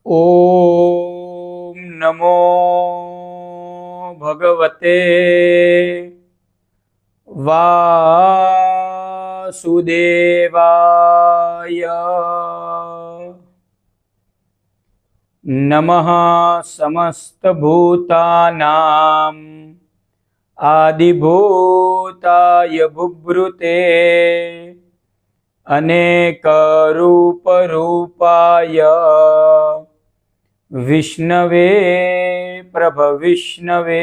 ओम नमो भगवते वासुदेवाय। नमः समस्तभूतानां आदिभूताय बुभृते अनेक रूप रूपाय विष्णवे प्रभविष्णवे।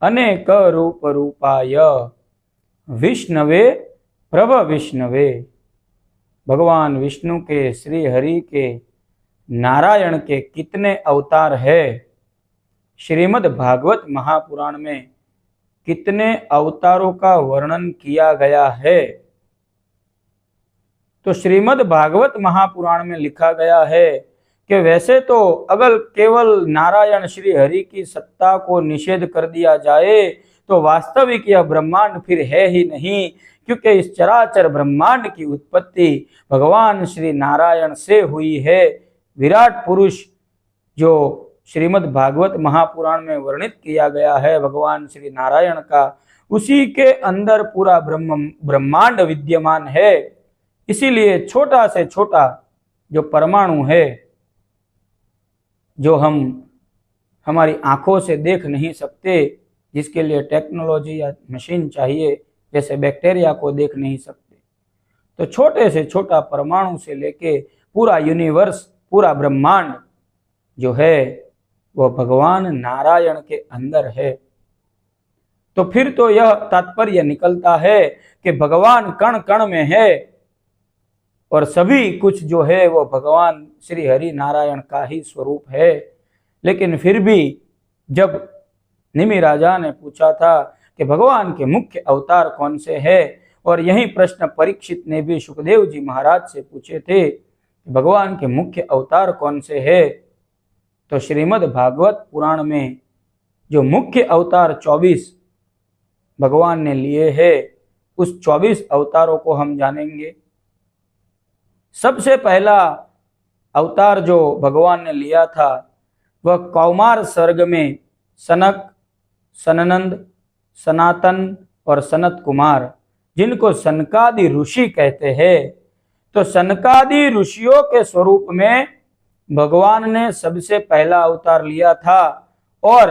अनेक रूप रूपाय विष्णवे प्रभविष्णवे। भगवान विष्णु के, श्री हरि के, नारायण के कितने अवतार है। श्रीमद् भागवत महापुराण में कितने अवतारों का वर्णन किया गया है। तो श्रीमद् भागवत महापुराण में लिखा गया है कि वैसे तो अगर केवल नारायण श्री हरि की सत्ता को निषेध कर दिया जाए तो वास्तविक यह ब्रह्मांड फिर है ही नहीं, क्योंकि इस चराचर ब्रह्मांड की उत्पत्ति भगवान श्री नारायण से हुई है। विराट पुरुष जो श्रीमद् भागवत महापुराण में वर्णित किया गया है भगवान श्री नारायण का, उसी के अंदर पूरा ब्रह्मांड विद्यमान है। इसीलिए छोटा से छोटा जो परमाणु है, जो हम हमारी आंखों से देख नहीं सकते, जिसके लिए टेक्नोलॉजी या मशीन चाहिए, जैसे बैक्टीरिया को देख नहीं सकते, तो छोटे से छोटा परमाणु से लेके पूरा यूनिवर्स, पूरा ब्रह्मांड जो है वह भगवान नारायण के अंदर है। तो फिर तो यह तात्पर्य निकलता है कि भगवान कण कण में है और सभी कुछ जो है वो भगवान श्री हरि नारायण का ही स्वरूप है। लेकिन फिर भी जब निमि राजा ने पूछा था कि भगवान के मुख्य अवतार कौन से हैं, और यही प्रश्न परीक्षित ने भी सुखदेव जी महाराज से पूछे थे, भगवान के मुख्य अवतार कौन से हैं, तो श्रीमद् भागवत पुराण में जो मुख्य अवतार 24 भगवान ने लिए हैं, उस 24 अवतारों को हम जानेंगे। सबसे पहला अवतार जो भगवान ने लिया था वह कौमार सर्ग में सनक, सननंद, सनातन और सनत कुमार, जिनको सनकादि ऋषि कहते हैं, तो सनकादि ऋषियों के स्वरूप में भगवान ने सबसे पहला अवतार लिया था और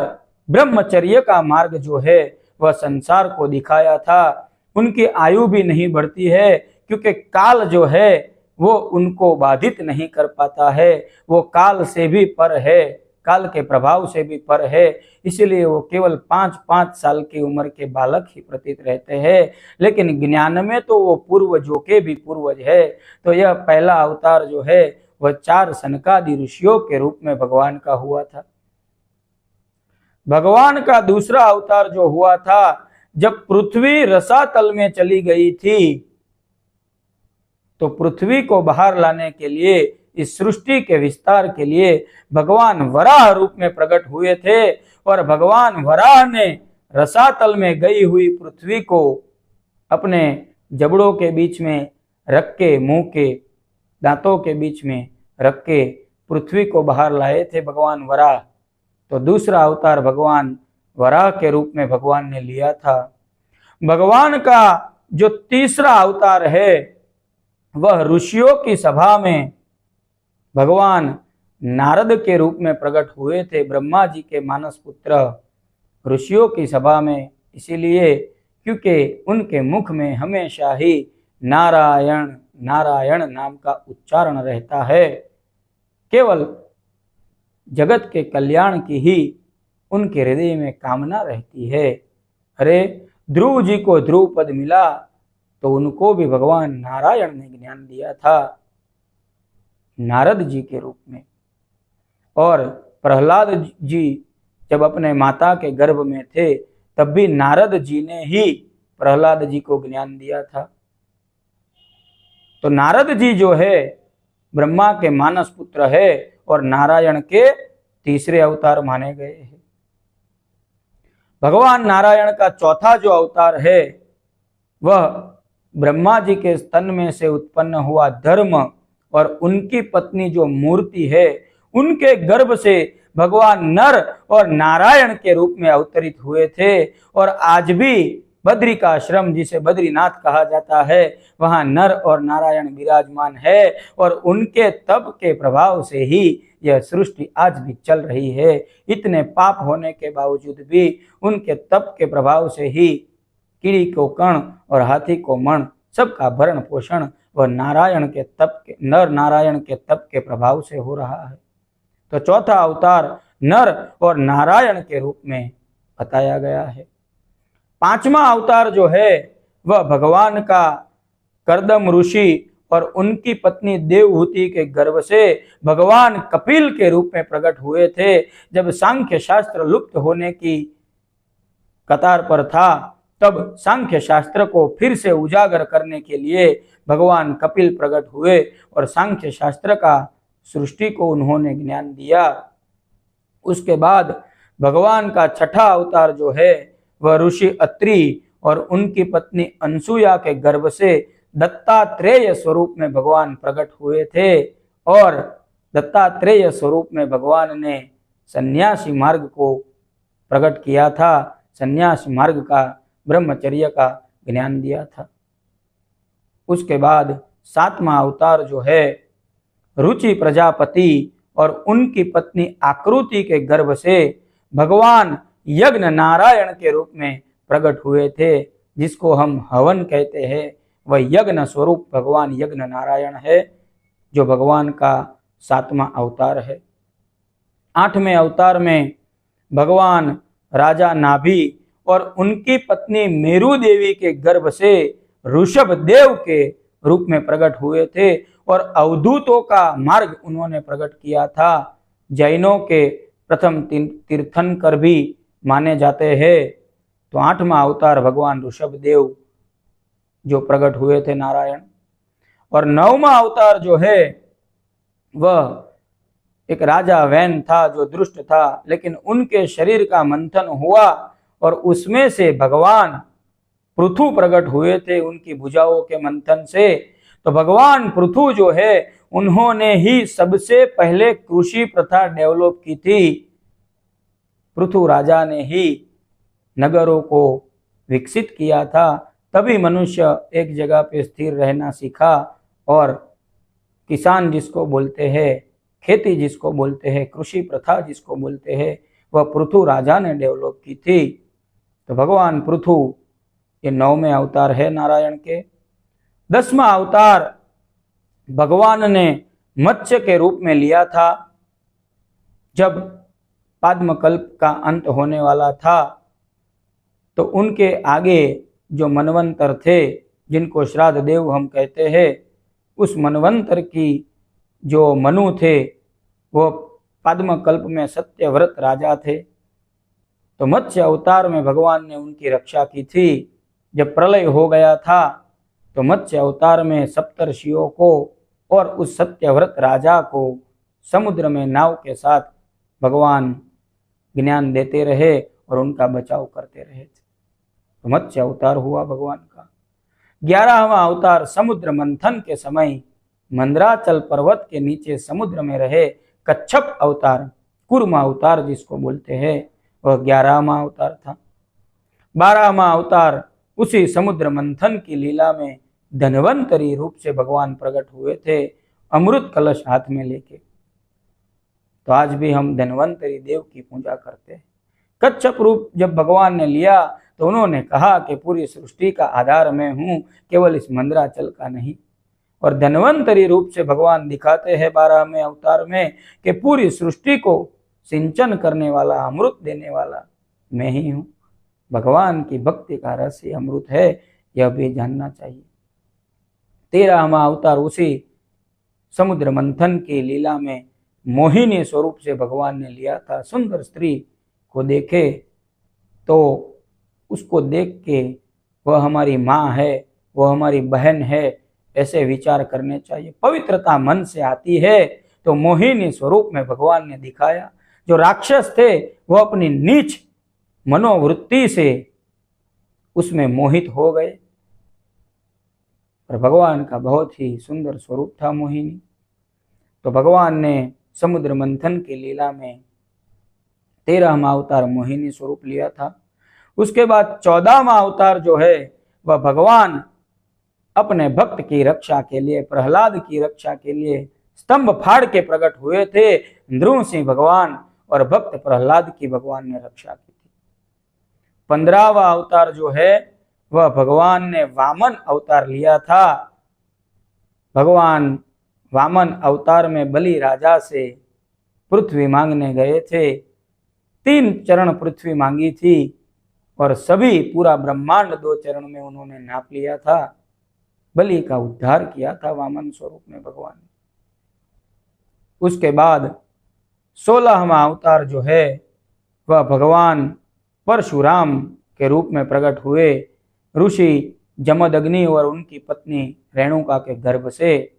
ब्रह्मचर्य का मार्ग जो है वह संसार को दिखाया था। उनकी आयु भी नहीं बढ़ती है, क्योंकि काल जो है वो उनको बाधित नहीं कर पाता है। वो काल से भी पर है, काल के प्रभाव से भी पर है, इसलिए वो केवल 5-5 साल की उम्र के बालक ही प्रतीत रहते हैं। लेकिन ज्ञान में तो वो पूर्वजों के भी पूर्वज है। तो यह पहला अवतार जो है वह 4 सनकादि ऋषियों के रूप में भगवान का हुआ था। भगवान का दूसरा अवतार जो हुआ था, जब पृथ्वी रसातल में चली गई थी, तो पृथ्वी को बाहर लाने के लिए, इस सृष्टि के विस्तार के लिए भगवान वराह रूप में प्रकट हुए थे। और भगवान वराह ने रसातल में गई हुई पृथ्वी को अपने जबड़ों के बीच में रख के, मुंह के दांतों के बीच में रख के पृथ्वी को बाहर लाए थे भगवान वराह। तो दूसरा अवतार भगवान वराह के रूप में भगवान ने लिया था। भगवान का जो तीसरा अवतार है वह ऋषियों की सभा में भगवान नारद के रूप में प्रकट हुए थे, ब्रह्मा जी के मानस पुत्र, ऋषियों की सभा में। इसीलिए क्योंकि उनके मुख में हमेशा ही नारायण नारायण नाम का उच्चारण रहता है। केवल जगत के कल्याण की ही उनके हृदय में कामना रहती है। अरे ध्रुव जी को ध्रुव पद मिला तो उनको भी भगवान नारायण ने ज्ञान दिया था, नारद जी के रूप में। और प्रहलाद जी जब अपने माता के गर्भ में थे, तब भी नारद जी ने ही प्रहलाद जी को ज्ञान दिया था। तो नारद जी जो है ब्रह्मा के मानस पुत्र है और नारायण के तीसरे अवतार माने गए हैं। भगवान नारायण का चौथा जो अवतार है वह ब्रह्मा जी के स्तन में से उत्पन्न हुआ धर्म और उनकी पत्नी जो मूर्ति है, उनके गर्भ से भगवान नर और नारायण के रूप में अवतरित हुए थे। और आज भी बद्री का आश्रम, जिसे बद्रीनाथ कहा जाता है, वहां नर और नारायण विराजमान है और उनके तप के प्रभाव से ही यह सृष्टि आज भी चल रही है। इतने पाप होने के बावजूद भी उनके तप के प्रभाव से ही कीड़ी को कण और हाथी को मण सबका भरण पोषण वह नारायण के तप के, नर नारायण के तप के प्रभाव से हो रहा है। तो चौथा अवतार नर और नारायण के रूप में बताया गया है। पांचवा अवतार जो है वह भगवान का कर्दम ऋषि और उनकी पत्नी देवहूति के गर्भ से भगवान कपिल के रूप में प्रकट हुए थे। जब सांख्य शास्त्र लुप्त होने की कतार पर था, तब सांख्य शास्त्र को फिर से उजागर करने के लिए भगवान कपिल प्रकट हुए और सांख्य शास्त्र का सृष्टि को उन्होंने ज्ञान दिया। उसके बाद भगवान का छठा अवतार जो है वह ऋषि अत्रि और उनकी पत्नी अनसुया के गर्भ से दत्तात्रेय स्वरूप में भगवान प्रकट हुए थे। और दत्तात्रेय स्वरूप में भगवान ने सन्यासी मार्ग को प्रकट किया था, सन्यासी मार्ग का, ब्रह्मचर्य का ज्ञान दिया था। उसके बाद सातवां अवतार जो है रुचि प्रजापति और उनकी पत्नी आकृति के गर्भ से भगवान यज्ञ नारायण के रूप में प्रकट हुए थे, जिसको हम हवन कहते हैं। वह यज्ञ स्वरूप भगवान यज्ञ नारायण है, जो भगवान का सातवां अवतार है। आठवें अवतार में भगवान राजा नाभि और उनकी पत्नी मेरु देवी के गर्भ से ऋषभ देव के रूप में प्रकट हुए थे और अवधूतों का मार्ग उन्होंने प्रकट किया था। जैनों के प्रथम तीर्थंकर भी माने जाते हैं। तो आठवां अवतार भगवान ऋषभ देव जो प्रकट हुए थे नारायण। और नौवां अवतार जो है वह एक राजा वैन था जो दुष्ट था, लेकिन उनके शरीर का मंथन हुआ और उसमें से भगवान पृथु प्रकट हुए थे उनकी भुजाओं के मंथन से। तो भगवान पृथु जो है उन्होंने ही सबसे पहले कृषि प्रथा डेवलप की थी। पृथु राजा ने ही नगरों को विकसित किया था, तभी मनुष्य एक जगह पे स्थिर रहना सीखा। और किसान जिसको बोलते हैं, खेती जिसको बोलते हैं, कृषि प्रथा जिसको बोलते हैं, वह पृथु राजा ने डेवलप की थी। तो भगवान पृथु ये नौवें अवतार है नारायण के। 10वां अवतार भगवान ने मत्स्य के रूप में लिया था। जब पाद्मकल्प का अंत होने वाला था, तो उनके आगे जो मनवंतर थे, जिनको श्राद्ध देव हम कहते हैं, उस मनवंतर की जो मनु थे वो पाद्मकल्प में सत्यव्रत राजा थे। तो मत्स्य अवतार में भगवान ने उनकी रक्षा की थी। जब प्रलय हो गया था, तो मत्स्य अवतार में सप्तर्षियों को और उस सत्यव्रत राजा को समुद्र में नाव के साथ भगवान ज्ञान देते रहे और उनका बचाव करते रहे थे। तो मत्स्य अवतार हुआ भगवान का। 11वां अवतार समुद्र मंथन के समय मंदराचल पर्वत के नीचे समुद्र में रहे कच्छप अवतार, कूर्मा अवतार जिसको बोलते हैं, वह 11वां अवतार था। 12वां अवतार उसी समुद्र मंथन की लीला में धन्वंतरी रूप से भगवान प्रकट हुए थे, अमृत कलश हाथ में लेके। तो आज भी हम धन्वंतरी देव की पूजा करते हैं। कच्छप रूप जब भगवान ने लिया तो उन्होंने कहा कि पूरी सृष्टि का आधार मैं हूं, केवल इस मंदराचल का नहीं। और धन्वंतरी रूप से भगवान दिखाते हैं 12वें अवतार में कि पूरी सृष्टि को सिंचन करने वाला, अमृत देने वाला मैं ही हूं। भगवान की भक्ति का रस ही अमृत है, यह भी जानना चाहिए। 13वां अवतार उसी समुद्र मंथन की लीला में मोहिनी स्वरूप से भगवान ने लिया था। सुंदर स्त्री को देखे तो उसको देख के वह हमारी माँ है, वह हमारी बहन है, ऐसे विचार करने चाहिए। पवित्रता मन से आती है, तो मोहिनी स्वरूप में भगवान ने दिखाया। जो राक्षस थे वह अपनी नीच मनोवृत्ति से उसमें मोहित हो गए, पर भगवान का बहुत ही सुंदर स्वरूप था मोहिनी। तो भगवान ने समुद्र मंथन की लीला में 13वां अवतार मोहिनी स्वरूप लिया था। उसके बाद 14वां अवतार जो है वह भगवान अपने भक्त की रक्षा के लिए, प्रहलाद की रक्षा के लिए स्तंभ फाड़ के प्रकट हुए थे। नृसिंह भगवान और भक्त प्रहलाद की भगवान ने रक्षा की थी। 15वां अवतार जो है वह भगवान ने वामन अवतार लिया था। भगवान वामन अवतार में बलि राजा से पृथ्वी मांगने गए थे। 3 चरण पृथ्वी मांगी थी और सभी पूरा ब्रह्मांड 2 चरण में उन्होंने नाप लिया था। बलि का उद्धार किया था वामन स्वरूप में भगवान ने। उसके बाद 16वां अवतार जो है वह भगवान परशुराम के रूप में प्रकट हुए। ऋषि जमदग्नि और उनकी पत्नी रेणुका के गर्भ से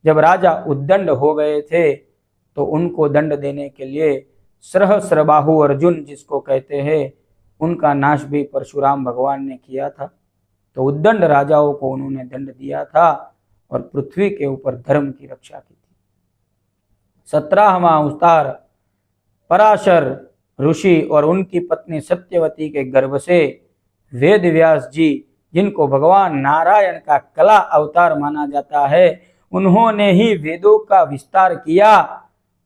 जब राजा उद्दंड हो गए थे तो उनको दंड देने के लिए सहस्रबाहु अर्जुन जिसको कहते हैं उनका नाश भी परशुराम भगवान ने किया था। तो उद्दंड राजाओं को उन्होंने दंड दिया था और पृथ्वी के ऊपर धर्म की रक्षा की थी। 17वां अवतार पराशर ऋषि और उनकी पत्नी सत्यवती के गर्भ से वेद व्यास जी, जिनको भगवान नारायण का कला अवतार माना जाता है, उन्होंने ही वेदों का विस्तार किया।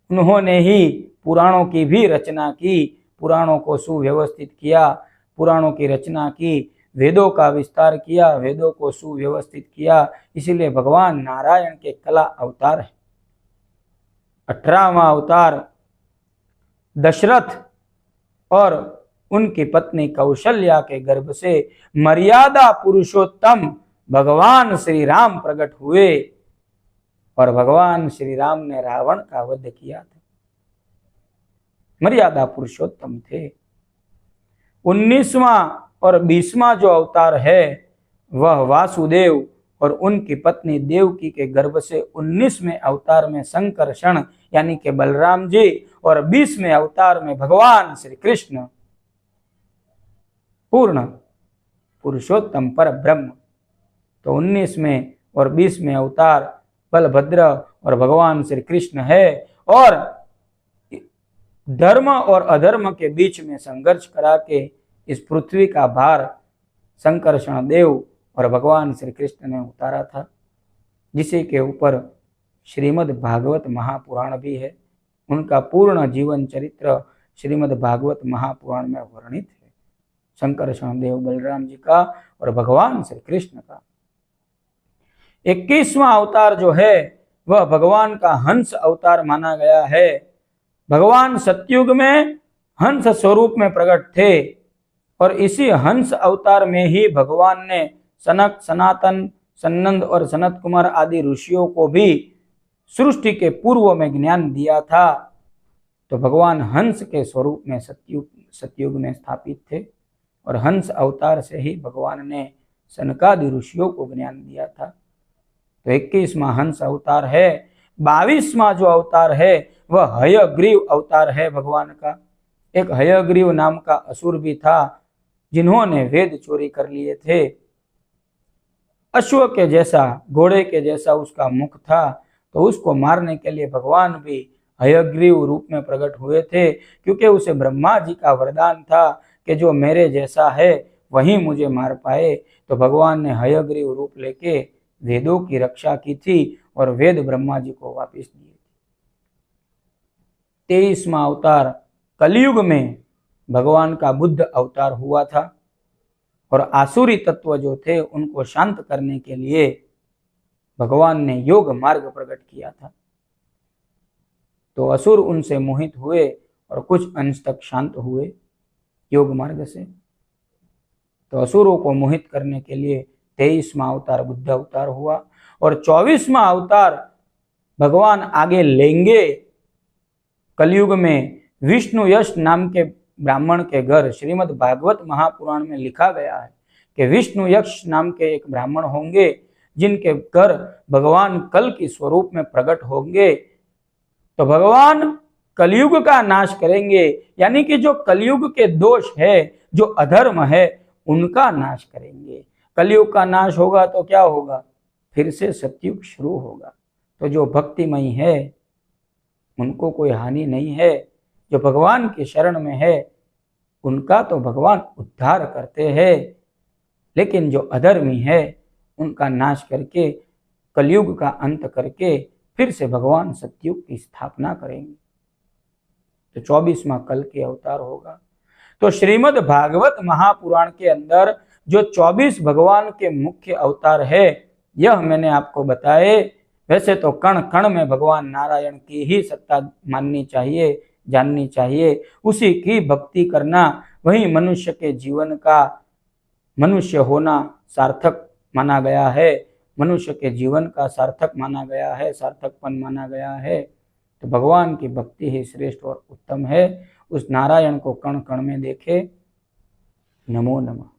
उन्होंने ही पुराणों की भी रचना की, पुराणों को सुव्यवस्थित किया, पुराणों की रचना की, वेदों का विस्तार किया, वेदों को सुव्यवस्थित किया। इसीलिए भगवान नारायण के कला अवतार है। 18वां अवतार दशरथ और उनकी पत्नी कौशल्या के गर्भ से मर्यादा पुरुषोत्तम भगवान श्री राम प्रकट हुए और भगवान श्री राम ने रावण का वध किया था। मर्यादा पुरुषोत्तम थे। 19वां और 20वां जो अवतार है वह वासुदेव और उनकी पत्नी देवकी के गर्भ से 19वें अवतार में संकर्षण यानी कि बलराम जी और 20वें अवतार में भगवान श्री कृष्ण पूर्ण पुरुषोत्तम पर ब्रह्म। तो 19वें और 20वें अवतार बलभद्र और भगवान श्री कृष्ण है और धर्म और अधर्म के बीच में संघर्ष करा के इस पृथ्वी का भार संकर्षण देव और भगवान श्री कृष्ण ने उतारा था, जिसे के ऊपर श्रीमद् भागवत महापुराण भी है। उनका पूर्ण जीवन चरित्र श्रीमद् भागवत महापुराण में वर्णित है, संकर्षण देव बलराम जी का और भगवान श्री कृष्ण का। 21वां अवतार जो है वह भगवान का हंस अवतार माना गया है। भगवान सतयुग में हंस स्वरूप में प्रकट थे और इसी हंस अवतार में ही भगवान ने सनक, सनातन, सनंद और सनत कुमार आदि ऋषियों को भी सृष्टि के पूर्व में ज्ञान दिया था। तो भगवान हंस के स्वरूप में सतयुग में स्थापित थे और हंस अवतार से ही भगवान ने सनकादि ऋषियों को ज्ञान दिया था। तो 21वां हंस अवतार है। 22वां जो अवतार है वह हयग्रीव अवतार है भगवान का। एक हयग्रीव नाम का असुर भी था जिन्होंने वेद चोरी कर लिए थे। अश्व के जैसा, घोड़े के जैसा उसका मुख था, तो उसको मारने के लिए भगवान भी हयग्रीव रूप में प्रकट हुए थे, क्योंकि उसे ब्रह्मा जी का वरदान था कि जो मेरे जैसा है वही मुझे मार पाए। तो भगवान ने हयग्रीव रूप लेके वेदों की रक्षा की थी और वेद ब्रह्मा जी को वापस दिए। 23वां अवतार कलयुग में भगवान का बुद्ध अवतार हुआ था और आसुरी तत्व जो थे उनको शांत करने के लिए भगवान ने योग मार्ग प्रकट किया था। तो असुर उनसे मोहित हुए और कुछ अंश तक शांत हुए योग मार्ग से। तो असुरों को मोहित करने के लिए 23वां अवतार बुद्ध अवतार हुआ और 24वां अवतार भगवान आगे लेंगे। कलयुग में विष्णु यश नाम के ब्राह्मण के घर श्रीमद् भागवत महापुराण में लिखा गया है कि विष्णु यक्ष नाम के एक ब्राह्मण होंगे जिनके घर भगवान कल की स्वरूप में प्रकट होंगे। तो भगवान कलयुग का नाश करेंगे, यानी कि जो कलयुग के दोष है, जो अधर्म है, उनका नाश करेंगे। कलयुग का नाश होगा तो क्या होगा? फिर से सतयुग शुरू होगा। तो जो भक्तिमयी है उनको कोई हानि नहीं है। जो भगवान के शरण में है उनका तो भगवान उद्धार करते हैं, लेकिन जो अधर्मी है उनका नाश करके कलयुग का अंत करके फिर से भगवान सतयुग की स्थापना करेंगे। तो 24वां कल के अवतार होगा। तो श्रीमद् भागवत महापुराण के अंदर जो 24 भगवान के मुख्य अवतार है यह मैंने आपको बताए। वैसे तो कण कण में भगवान नारायण की ही सत्ता माननी चाहिए, जाननी चाहिए, उसी की भक्ति करना, वही मनुष्य के जीवन का मनुष्य होना सार्थक माना गया है, मनुष्य के जीवन का सार्थक माना गया है, सार्थकपन माना गया है। तो भगवान की भक्ति ही श्रेष्ठ और उत्तम है। उस नारायण को कण कण में देखे। नमो नमः।